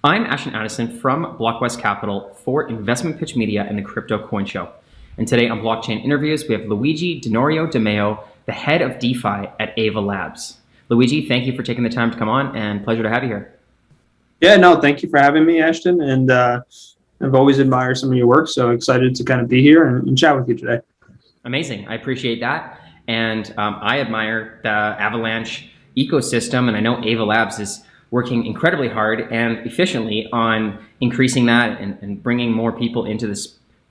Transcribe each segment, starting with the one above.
I'm Ashton Addison from Blockwest Capital for Investment Pitch Media and the Crypto Coin Show. And today on Blockchain Interviews, we have Luigi D'Onorio DeMeo, the head of DeFi at AVA Labs. Luigi, thank you for taking the time to come on, and pleasure to have you here. Yeah, no, thank you for having me, Ashton. And I've always admired some of your work, so excited to kind of be here and chat with you today. Amazing. I appreciate that. And I admire the Avalanche ecosystem, and I know AVA Labs is working incredibly hard and efficiently on increasing that and bringing more people into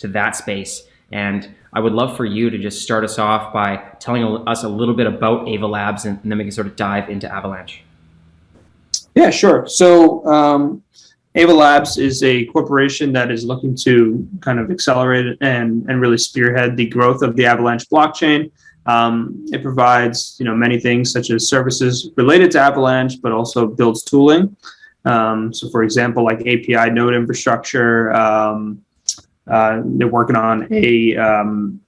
that space. And I would love for you to just start us off by telling us a little bit about AVA Labs, and then we can sort of dive into Avalanche. Yeah, sure. So AVA Labs is a corporation that is looking to kind of accelerate and really spearhead the growth of the Avalanche blockchain. It provides, many things such as services related to Avalanche, but also builds tooling. So, for example, like API node infrastructure. They're working on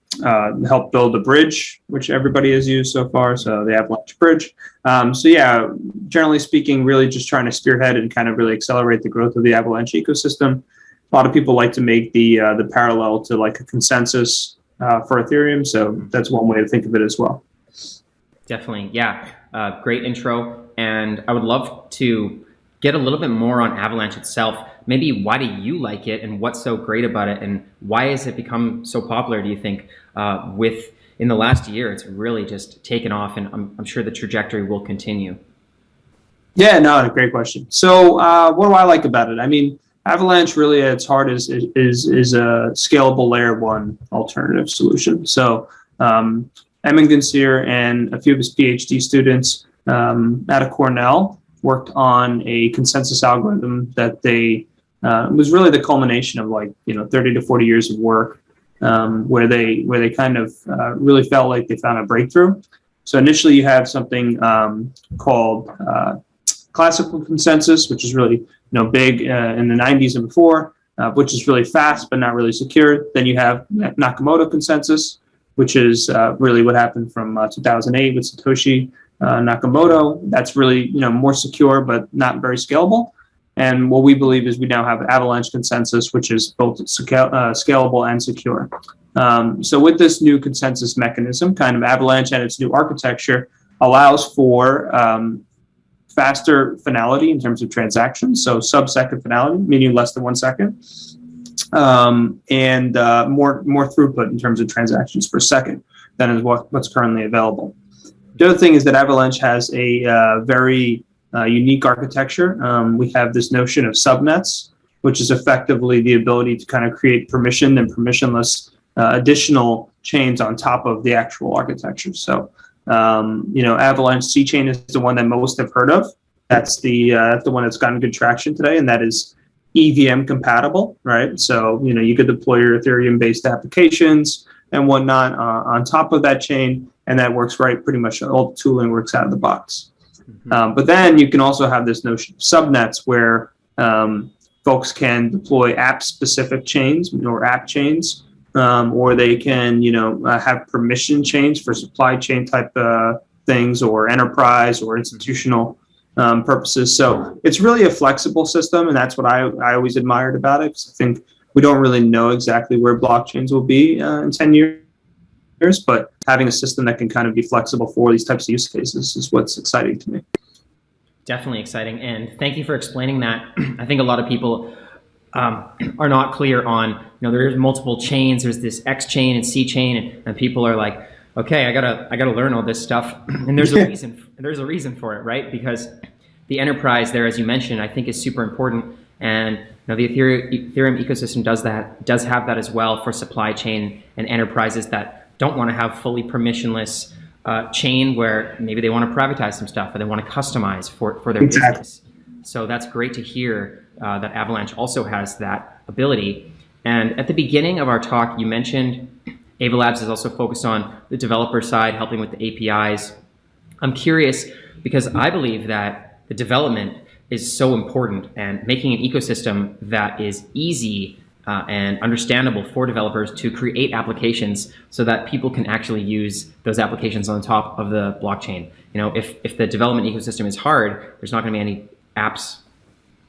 help build a bridge, which everybody has used so far. So the Avalanche bridge. So yeah, generally speaking, really just trying to spearhead and kind of really accelerate the growth of the Avalanche ecosystem. A lot of people like to make the parallel to like a consensus for Ethereum. So that's one way to think of it as well. Definitely. Yeah. Great intro. And I would love to get a little bit more on Avalanche itself. Maybe why do you like it and what's so great about it, and why has it become so popular, do you think? In the last year, it's really just taken off, and I'm sure the trajectory will continue. Yeah, no, great question. So what do I like about it? I mean, Avalanche really at its heart is a scalable layer one alternative solution. So Emmington's here, and a few of his PhD students out of Cornell worked on a consensus algorithm that they was really the culmination of 30 to 40 years of work, where they kind of really felt like they found a breakthrough. So initially you have something called classical consensus, which is really big in the 90s and before, which is really fast but not really secure. Then you have Nakamoto consensus, which is really what happened from 2008 with Satoshi Nakamoto. That's really more secure but not very scalable. And what we believe is we now have Avalanche consensus, which is both scalable and secure. So with this new consensus mechanism, kind of Avalanche and its new architecture allows for faster finality in terms of transactions. So sub-second finality, meaning less than 1 second, and more throughput in terms of transactions per second than is what's currently available. The other thing is that Avalanche has a very unique architecture. We have this notion of subnets, which is effectively the ability to kind of create permissioned and permissionless additional chains on top of the actual architecture. So, Avalanche C chain is the one that most have heard of. That's the one that's gotten good traction today, and that is EVM compatible, right? So, you could deploy your Ethereum-based applications and whatnot on top of that chain, and that works right. Pretty much all the tooling works out of the box. Mm-hmm. But then you can also have this notion of subnets where folks can deploy app-specific chains or app chains, or they can, have permission chains for supply chain type things, or enterprise or institutional purposes. So it's really a flexible system, and that's what I always admired about it, because I think we don't really know exactly where blockchains will be in 10 years. But having a system that can kind of be flexible for these types of use cases is what's exciting to me. Definitely exciting. And thank you for explaining that. I think a lot of people are not clear on, there's multiple chains. There's this X chain and C chain, and people are like, okay, I gotta learn all this stuff. And there's a reason. There's a reason for it, right? Because the enterprise there, as you mentioned, I think is super important. And the Ethereum ecosystem does have that as well for supply chain and enterprises that don't want to have fully permissionless chain, where maybe they want to privatize some stuff or they want to customize for their business. So that's great to hear that Avalanche also has that ability. And at the beginning of our talk, you mentioned AVA Labs is also focused on the developer side, helping with the APIs. I'm curious because I believe that the development is so important, and making an ecosystem that is easy and understandable for developers to create applications so that people can actually use those applications on top of the blockchain. If the development ecosystem is hard, there's not going to be any apps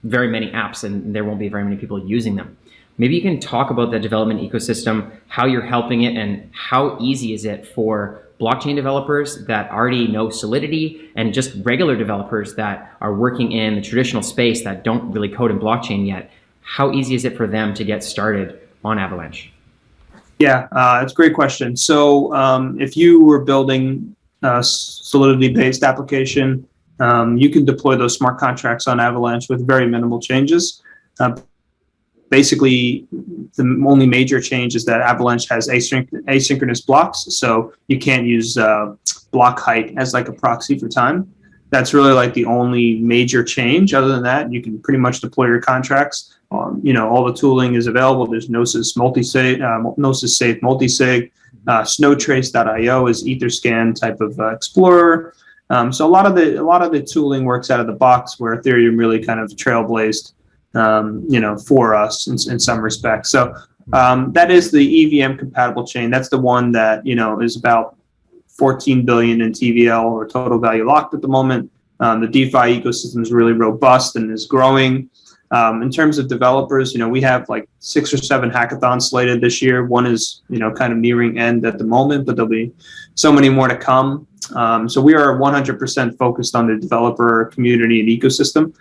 very many apps and there won't be very many people using them. Maybe you can talk about the development ecosystem, how you're helping it, and how easy is it for blockchain developers that already know Solidity and just regular developers that are working in the traditional space that don't really code in blockchain yet. How easy is it for them to get started on Avalanche? Yeah, it's a great question. So if you were building a Solidity-based application, you can deploy those smart contracts on Avalanche with very minimal changes. Basically, the only major change is that Avalanche has asynchronous blocks, so you can't use block height as like a proxy for time. That's really like the only major change. Other than that, you can pretty much deploy your contracts. All the tooling is available. There's Gnosis multisig, Gnosis safe multisig. Snowtrace.io is Etherscan type of explorer. So a lot of the tooling works out of the box, where Ethereum really kind of trailblazed, for us in some respects. So that is the EVM compatible chain. That's the one that is about 14 billion in TVL, or total value locked at the moment. The DeFi ecosystem is really robust and is growing. In terms of developers, we have like 6 or 7 hackathons slated this year. One is, kind of nearing end at the moment, but there'll be so many more to come. So we are 100% focused on the developer community and ecosystem.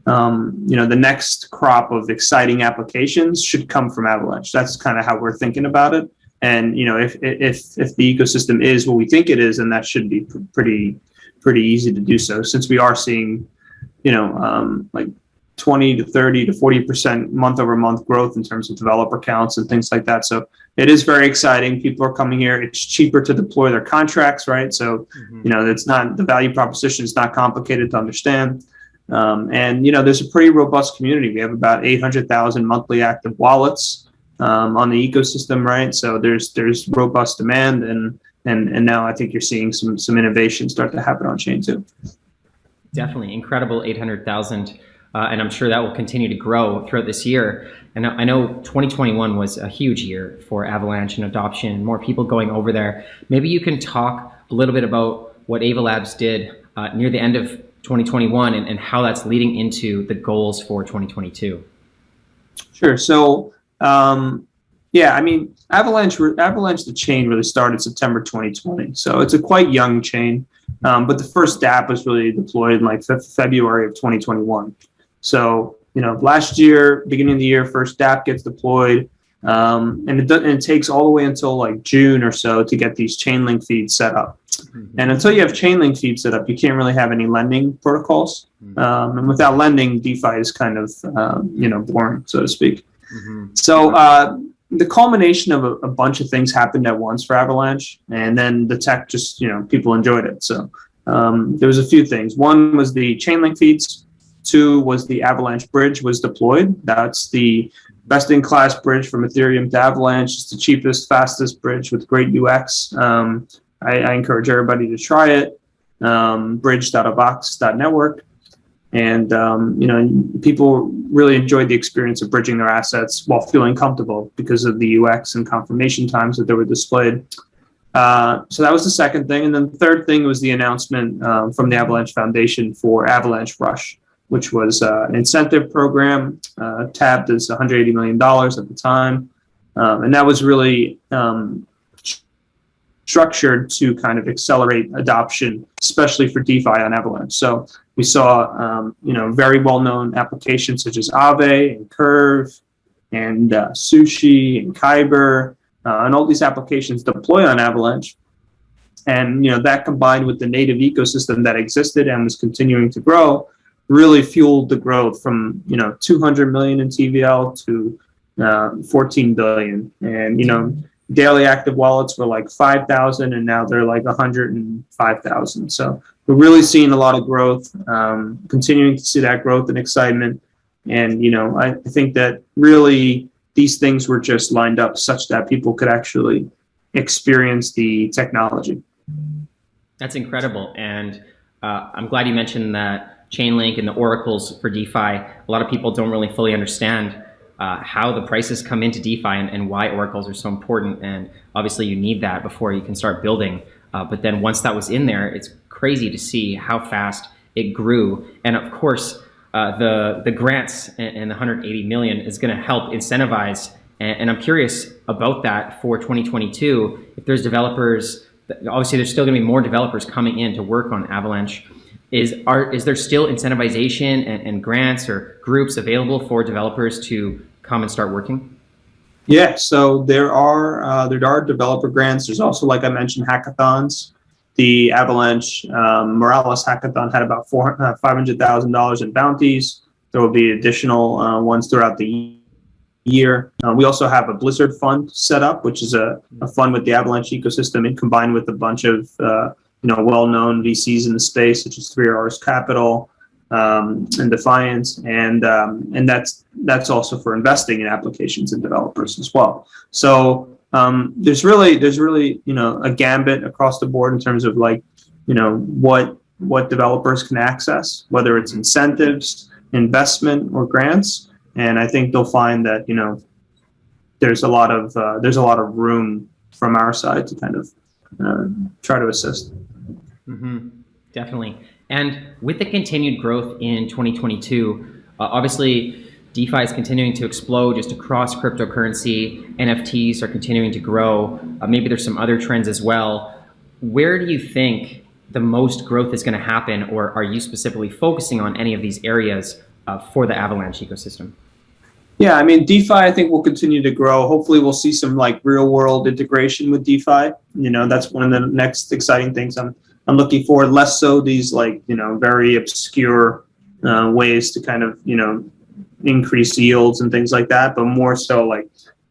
The next crop of exciting applications should come from Avalanche. That's kind of how we're thinking about it. And, if the ecosystem is what we think it is, then that should be pretty easy to do so, since we are seeing, like 20 to 30 to 40% month over month growth in terms of developer counts and things like that. So it is very exciting. People are coming here. It's cheaper to deploy their contracts, right? So, it's not, the value proposition is not complicated to understand. And there's a pretty robust community. We have about 800,000 monthly active wallets on the ecosystem, right? So there's robust demand, and now I think you're seeing some innovation start to happen on chain too. Definitely incredible 800,000. And I'm sure that will continue to grow throughout this year. And I know 2021 was a huge year for Avalanche and adoption, more people going over there. Maybe you can talk a little bit about what AVA Labs did near the end of 2021 and how that's leading into the goals for 2022. Sure. So, Avalanche, the chain really started September 2020. So it's a quite young chain. But the first dApp was really deployed in like February of 2021. So, last year, beginning of the year, first dApp gets deployed. And it takes all the way until like June or so to get these Chainlink feeds set up. And until you have Chainlink feeds set up, you can't really have any lending protocols. And without lending, DeFi is kind of, boring, so to speak. So the culmination of a bunch of things happened at once for Avalanche, and then the tech just, people enjoyed it. So there was a few things. One was the Chainlink feeds. 2 was the Avalanche bridge was deployed. That's the best-in-class bridge from Ethereum to Avalanche. It's the cheapest, fastest bridge with great UX. I encourage everybody to try it. Bridge.avax.network. And, people really enjoyed the experience of bridging their assets while feeling comfortable because of the UX and confirmation times that they were displayed. So that was the second thing. And then the third thing was the announcement from the Avalanche Foundation for Avalanche Rush, which was an incentive program tabbed as $180 million at the time. And that was really structured to kind of accelerate adoption, especially for DeFi on Avalanche. So we saw, very well-known applications such as AVA and Curve and Sushi and Kyber, and all these applications deploy on Avalanche. And, that combined with the native ecosystem that existed and was continuing to grow really fueled the growth from, 200 million in TVL to 14 billion. And, daily active wallets were like 5,000, and now they're like 105,000. So we're really seeing a lot of growth, continuing to see that growth and excitement. And, I think that really these things were just lined up such that people could actually experience the technology. That's incredible. And I'm glad you mentioned that Chainlink and the oracles for DeFi. A lot of people don't really fully understand how the prices come into DeFi and why oracles are so important. And obviously you need that before you can start building. But then once that was in there, it's crazy to see how fast it grew. And of course, the grants and the 180 million is going to help incentivize. And I'm curious about that for 2022. If there's developers, obviously there's still going to be more developers coming in to work on Avalanche. Is there still incentivization and grants or groups available for developers to come and start working? Yeah, so there are developer grants. There's also, like I mentioned, hackathons. The Avalanche Morales hackathon had about $500,000 in bounties. There will be additional ones throughout the year. We also have a Blizzard fund set up, which is a fund with the Avalanche ecosystem and combined with a bunch of well-known VCs in the space, such as 3 R's Capital and Defiance, and that's also for investing in applications and developers as well. So there's really a gambit across the board in terms of what developers can access, whether it's incentives, investment, or grants. And I think they'll find that there's a lot of room from our side to kind of try to assist. Mm-hmm. Definitely. And with the continued growth in 2022, obviously DeFi is continuing to explode just across cryptocurrency. NFTs are continuing to grow. Maybe there's some other trends as well. Where do you think the most growth is going to happen, or are you specifically focusing on any of these areas for the Avalanche ecosystem? Yeah, I mean, DeFi, I think, will continue to grow. Hopefully we'll see some real world integration with DeFi. That's one of the next exciting things I'm looking for. Less so these very obscure ways to kind of, increase yields and things like that, but more so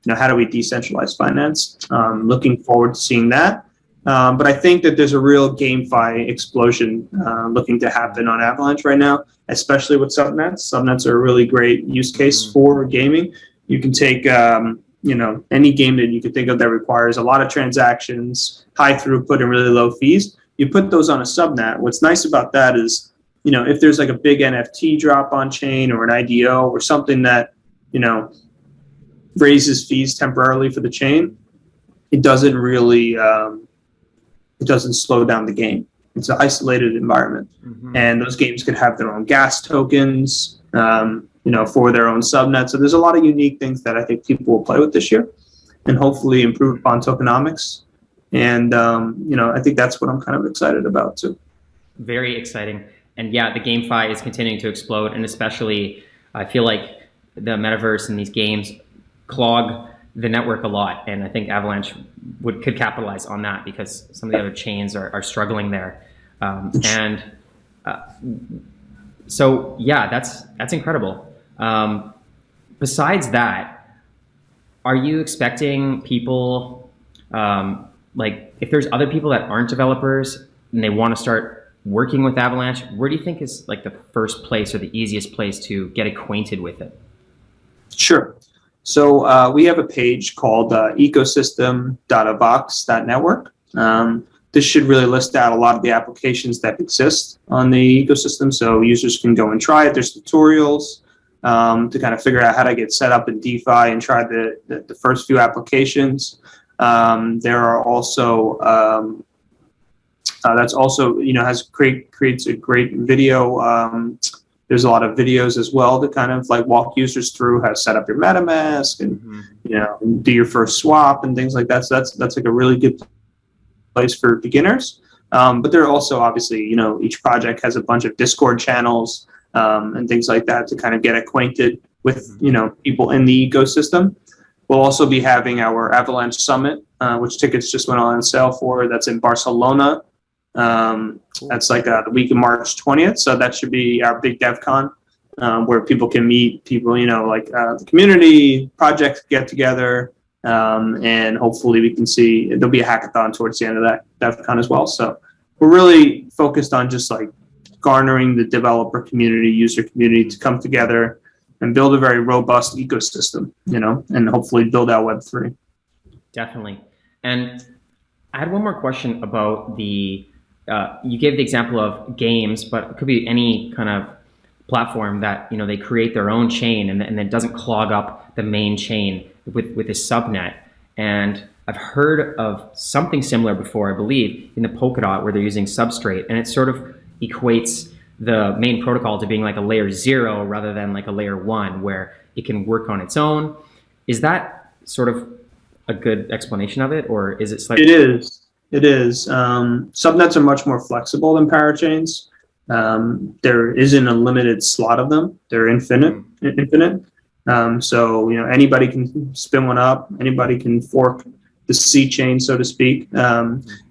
how do we decentralize finance? Looking forward to seeing that. But I think that there's a real GameFi explosion looking to happen on Avalanche right now, especially with subnets. Subnets are a really great use case for gaming. You can take, any game that you could think of that requires a lot of transactions, high throughput, and really low fees. You put those on a subnet. What's nice about that is, if there's a big NFT drop on chain or an IDO or something that, raises fees temporarily for the chain, it doesn't really, it doesn't slow down the game. It's an isolated environment. Mm-hmm. And those games could have their own gas tokens, for their own subnet. So there's a lot of unique things that I think people will play with this year and hopefully improve upon tokenomics. And, I think that's what I'm kind of excited about too. Very exciting. And yeah, the GameFi is continuing to explode. And especially, I feel like the metaverse and these games clog the network a lot. And I think Avalanche could capitalize on that because some of the other chains are struggling there. So yeah, that's incredible. Besides that, are you expecting people, if there's other people that aren't developers and they want to start working with Avalanche, where do you think is the first place or the easiest place to get acquainted with it? Sure. So we have a page called ecosystem.avax.network. This should really list out a lot of the applications that exist on the ecosystem, so users can go and try it. There's tutorials to kind of figure out how to get set up in DeFi and try the first few applications. There are also that's also creates a great video. There's a lot of videos as well to kind of walk users through how to set up your MetaMask and do your first swap and things like that. So that's a really good place for beginners. But there are also obviously each project has a bunch of Discord channels and things like that to kind of get acquainted with people in the ecosystem. We'll also be having our Avalanche Summit, which tickets just went on sale for. That's in Barcelona. That's the week of March 20th. So that should be our big DevCon, where people can meet people, the community, projects get together, and hopefully we can see there'll be a hackathon towards the end of that DevCon as well. So we're really focused on just garnering the developer community, user community to come together and build a very robust ecosystem, and hopefully build out Web3. Definitely. And I had one more question about you gave the example of games, but it could be any kind of platform that, they create their own chain and it doesn't clog up the main chain with a subnet. And I've heard of something similar before, I believe, in the Polkadot where they're using Substrate, and it sort of equates the main protocol to being like a layer 0 rather than like a layer 1 where it can work on its own. Is that sort of a good explanation of it, or is it slightly? It is. It is. Subnets are much more flexible than parachains. There isn't a limited slot of them. They're infinite. So anybody can spin one up. Anybody can fork the C chain, so to speak.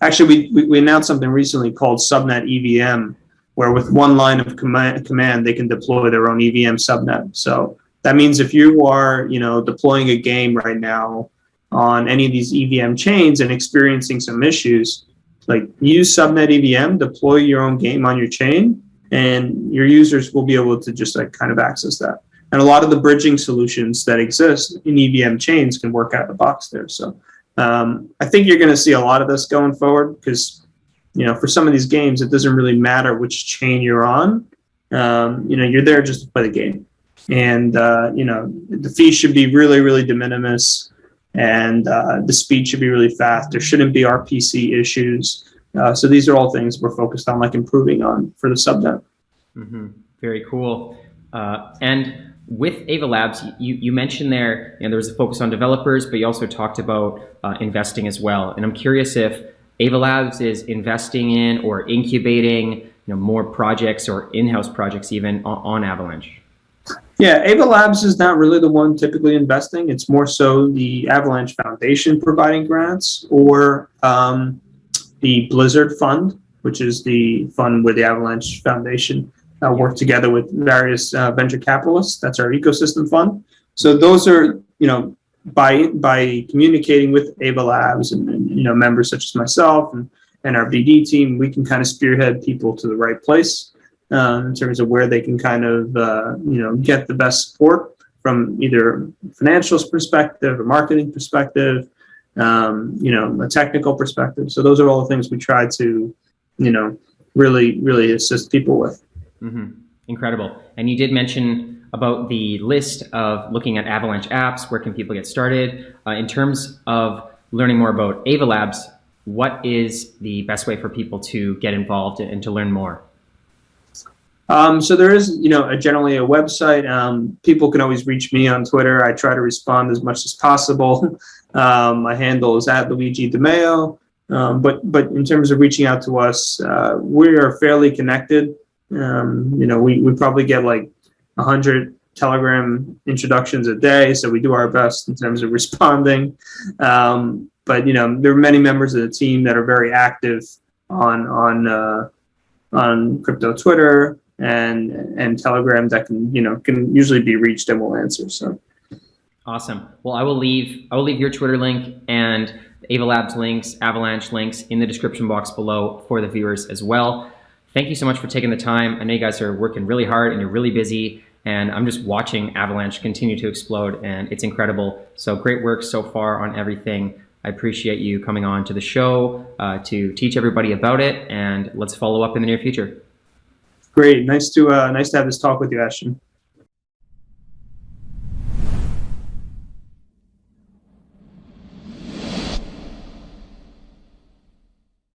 Actually, we announced something recently called Subnet EVM, where with one line of command they can deploy their own EVM subnet. So that means if you are deploying a game right now on any of these EVM chains and experiencing some issues, like use Subnet EVM, deploy your own game on your chain, and your users will be able to just like kind of access that. And a lot of the bridging solutions that exist in EVM chains can work out of the box there. So I think you're going to see a lot of this going forward because, for some of these games, it doesn't really matter which chain you're on. You're there just to play the game. And, the fee should be really, really de minimis. And the speed should be really fast. There shouldn't be RPC issues. So these are all things we're focused on, like improving on for the subnet. Mm-hmm. Very cool. And with AVA Labs, you mentioned there, there was a focus on developers, but you also talked about investing as well. And I'm curious if AVA Labs is investing in or incubating, more projects or in-house projects even on Avalanche. Yeah, AVA Labs is not really the one typically investing. It's more so the Avalanche Foundation providing grants or the Blizzard Fund, which is the fund where the Avalanche Foundation work together with various venture capitalists. That's our ecosystem fund. So those are, by communicating with AVA Labs and members such as myself and our BD team, we can kind of spearhead people to the right place. In terms of where they can kind of, get the best support from either financial perspective, a marketing perspective, a technical perspective. So those are all the things we try to, really, really assist people with. Mm-hmm. Incredible. And you did mention about the list of looking at Avalanche apps. Where can people get started? In terms of learning more about AVA Labs, what is the best way for people to get involved and to learn more? So there is, generally a website. People can always reach me on Twitter. I try to respond as much as possible. My handle is @Luigi D'Onorio. But in terms of reaching out to us, we are fairly connected. We probably get like 100 Telegram introductions a day, so we do our best in terms of responding. But there are many members of the team that are very active on crypto Twitter and Telegram that can usually be reached and will answer. So awesome. Well, I will leave your Twitter link and AVA Labs links, Avalanche links in the description box below for the viewers as well. Thank you so much for taking the time. I know you guys are working really hard and you're really busy, and I'm just watching Avalanche continue to explode, and it's incredible. So great work so far on everything. I appreciate you coming on to the show to teach everybody about it, and let's follow up in the near future. Great. Nice to have this talk with you, Ashton.